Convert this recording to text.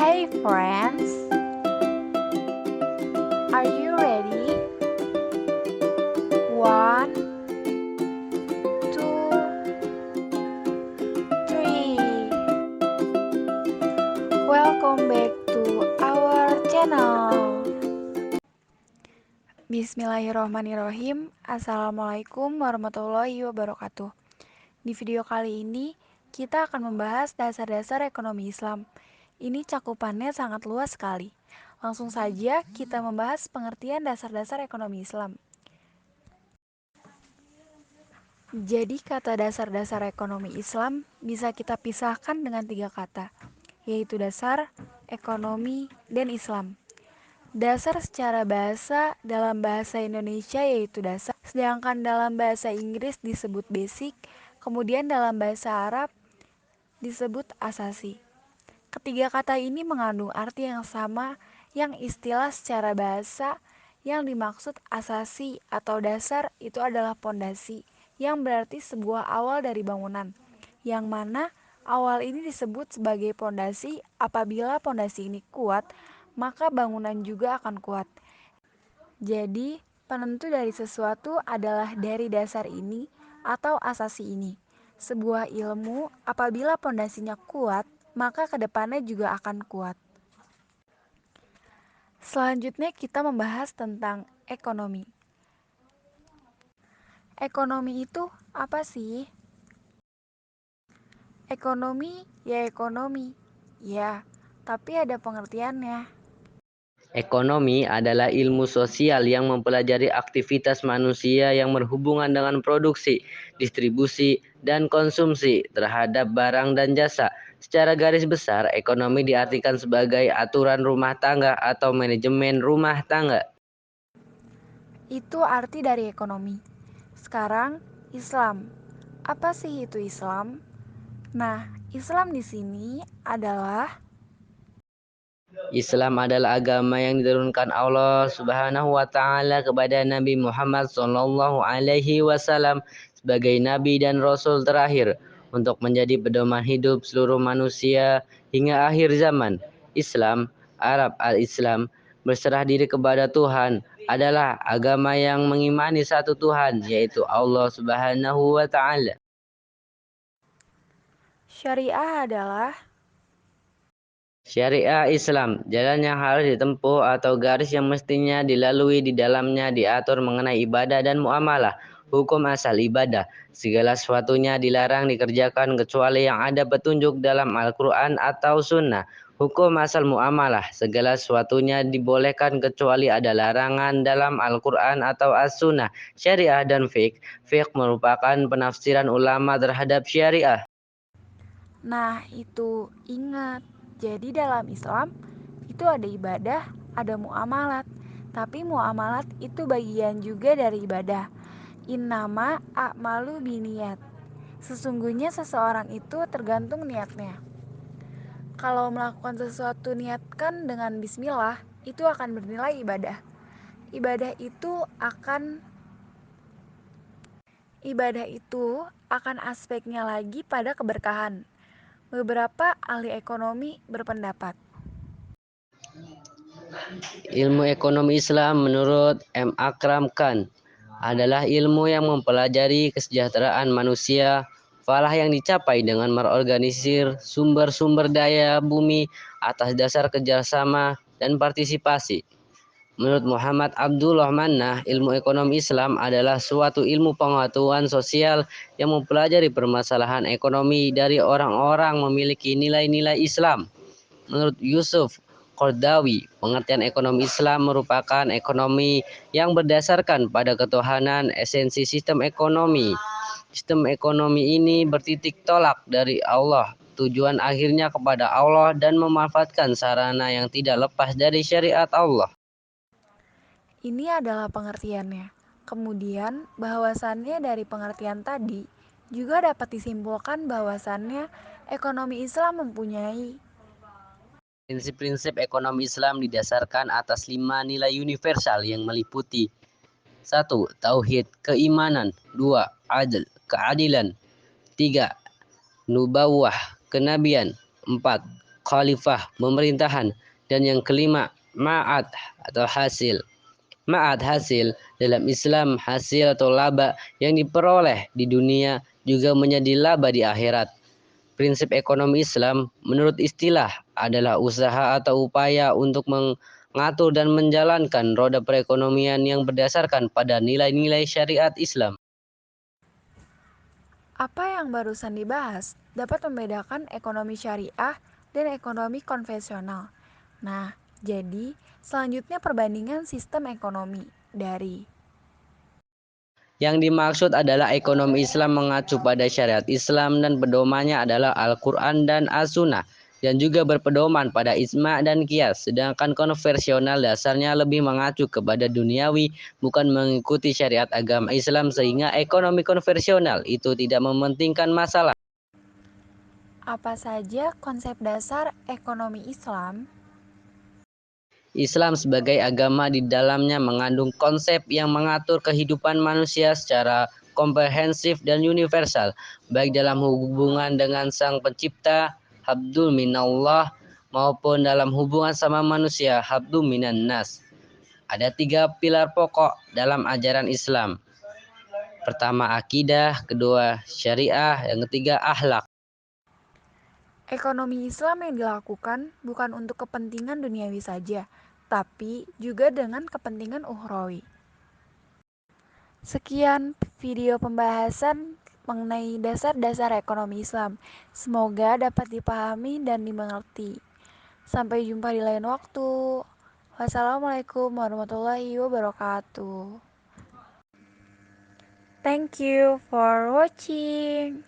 Hey friends, are you ready? One, two, three. Welcome back to our channel. Bismillahirrohmanirrohim. Assalamualaikum warahmatullahi wabarakatuh. Di video kali ini kita akan membahas dasar-dasar ekonomi Islam. Ini cakupannya sangat luas sekali. Langsung saja kita membahas pengertian dasar-dasar ekonomi Islam. Jadi kata dasar-dasar ekonomi Islam bisa kita pisahkan dengan 3 kata, yaitu dasar, ekonomi, dan Islam. Dasar secara bahasa dalam bahasa Indonesia yaitu dasar, sedangkan dalam bahasa Inggris disebut basic, kemudian dalam bahasa Arab disebut asasi. Ketiga kata ini mengandung arti yang sama, yang istilah secara bahasa yang dimaksud asasi atau dasar itu adalah pondasi, yang berarti sebuah awal dari bangunan, yang mana awal ini disebut sebagai pondasi. Apabila pondasi ini kuat, maka bangunan juga akan kuat. Jadi, penentu dari sesuatu adalah dari dasar ini atau asasi ini. Sebuah ilmu apabila pondasinya kuat, maka kedepannya juga akan kuat. Selanjutnya kita membahas tentang ekonomi. Ekonomi itu apa sih? Ekonomi ya ekonomi. Ya, tapi ada pengertiannya. Ekonomi adalah ilmu sosial yang mempelajari aktivitas manusia yang berhubungan dengan produksi, distribusi, dan konsumsi terhadap barang dan jasa. Secara garis besar, ekonomi diartikan sebagai aturan rumah tangga atau manajemen rumah tangga. Itu arti dari ekonomi. Sekarang, Islam. Apa sih itu Islam? Nah, Islam di sini adalah Islam adalah agama yang diturunkan Allah Subhanahu wa taala kepada Nabi Muhammad sallallahu alaihi wasallam sebagai nabi dan rasul terakhir untuk menjadi pedoman hidup seluruh manusia hingga akhir zaman. Islam, Arab al-Islam, berserah diri kepada Tuhan, adalah agama yang mengimani satu Tuhan, yaitu Allah Subhanahu wa taala. syariah adalah Syariah Islam, jalan yang harus ditempuh atau garis yang mestinya dilalui di dalamnya diatur mengenai ibadah dan muamalah. Hukum asal ibadah, segala sesuatunya dilarang dikerjakan kecuali yang ada petunjuk dalam Al-Quran atau Sunnah. Hukum asal muamalah, segala sesuatunya dibolehkan kecuali ada larangan dalam Al-Quran atau As-Sunnah. Syariah dan fiqh. Fiqh merupakan penafsiran ulama terhadap syariah. Nah, itu ingat. Jadi dalam Islam itu ada ibadah, ada muamalat. Tapi muamalat itu bagian juga dari ibadah. Innama a'malu biniyat. Sesungguhnya seseorang itu tergantung niatnya. Kalau melakukan sesuatu niatkan dengan bismillah, itu akan bernilai ibadah. Ibadah itu akan aspeknya lagi pada keberkahan. Beberapa ahli ekonomi berpendapat Ilmu ekonomi Islam menurut M. Akram Khan adalah ilmu yang mempelajari kesejahteraan manusia, falah yang dicapai dengan merorganisir sumber-sumber daya bumi atas dasar kerjasama dan partisipasi. Menurut Muhammad Abdullah Mannah, ilmu ekonomi Islam adalah suatu ilmu pengetahuan sosial yang mempelajari permasalahan ekonomi dari orang-orang memiliki nilai-nilai Islam. Menurut Yusuf Qardawi, pengertian ekonomi Islam merupakan ekonomi yang berdasarkan pada ketuhanan esensi sistem ekonomi. Sistem ekonomi ini bertitik tolak dari Allah, tujuan akhirnya kepada Allah dan memanfaatkan sarana yang tidak lepas dari syariat Allah. ini adalah pengertiannya. Kemudian, bahwasannya dari pengertian tadi juga dapat disimpulkan bahwasannya ekonomi Islam mempunyai Prinsip-prinsip ekonomi Islam didasarkan atas 5 nilai universal yang meliputi 1. Tauhid, keimanan. 2. Adil, keadilan. 3. Nubuwah, kenabian. 4. khalifah, pemerintahan. Dan yang kelima, ma'ad atau hasil. Ma'ad hasil dalam Islam hasil atau laba yang diperoleh di dunia juga menjadi laba di akhirat. Prinsip ekonomi Islam menurut istilah adalah usaha atau upaya untuk mengatur dan menjalankan roda perekonomian yang berdasarkan pada nilai-nilai syariat Islam. Apa yang barusan dibahas dapat membedakan ekonomi syariah dan ekonomi konvensional. Nah, jadi selanjutnya perbandingan sistem ekonomi dari Yang dimaksud adalah ekonomi Islam mengacu pada syariat Islam dan pedomannya adalah Al-Quran dan As-Sunnah dan juga berpedoman pada ijma' dan qiyas. Sedangkan konvensional dasarnya lebih mengacu kepada duniawi, bukan mengikuti syariat agama Islam, sehingga ekonomi konvensional itu tidak mementingkan masalah. apa saja konsep dasar ekonomi Islam? Islam sebagai agama di dalamnya mengandung konsep yang mengatur kehidupan manusia secara komprehensif dan universal, baik dalam hubungan dengan Sang Pencipta, habdul minallah, maupun dalam hubungan sama manusia, habdul minan nas. Ada tiga pilar pokok dalam ajaran Islam. Pertama akidah, kedua syariah, yang ketiga akhlak. Ekonomi Islam yang dilakukan bukan untuk kepentingan duniawi saja, tapi juga dengan kepentingan ukhrawi. Sekian video pembahasan mengenai dasar-dasar ekonomi Islam. Semoga dapat dipahami dan dimengerti. Sampai jumpa di lain waktu. Wassalamualaikum warahmatullahi wabarakatuh. Thank you for watching.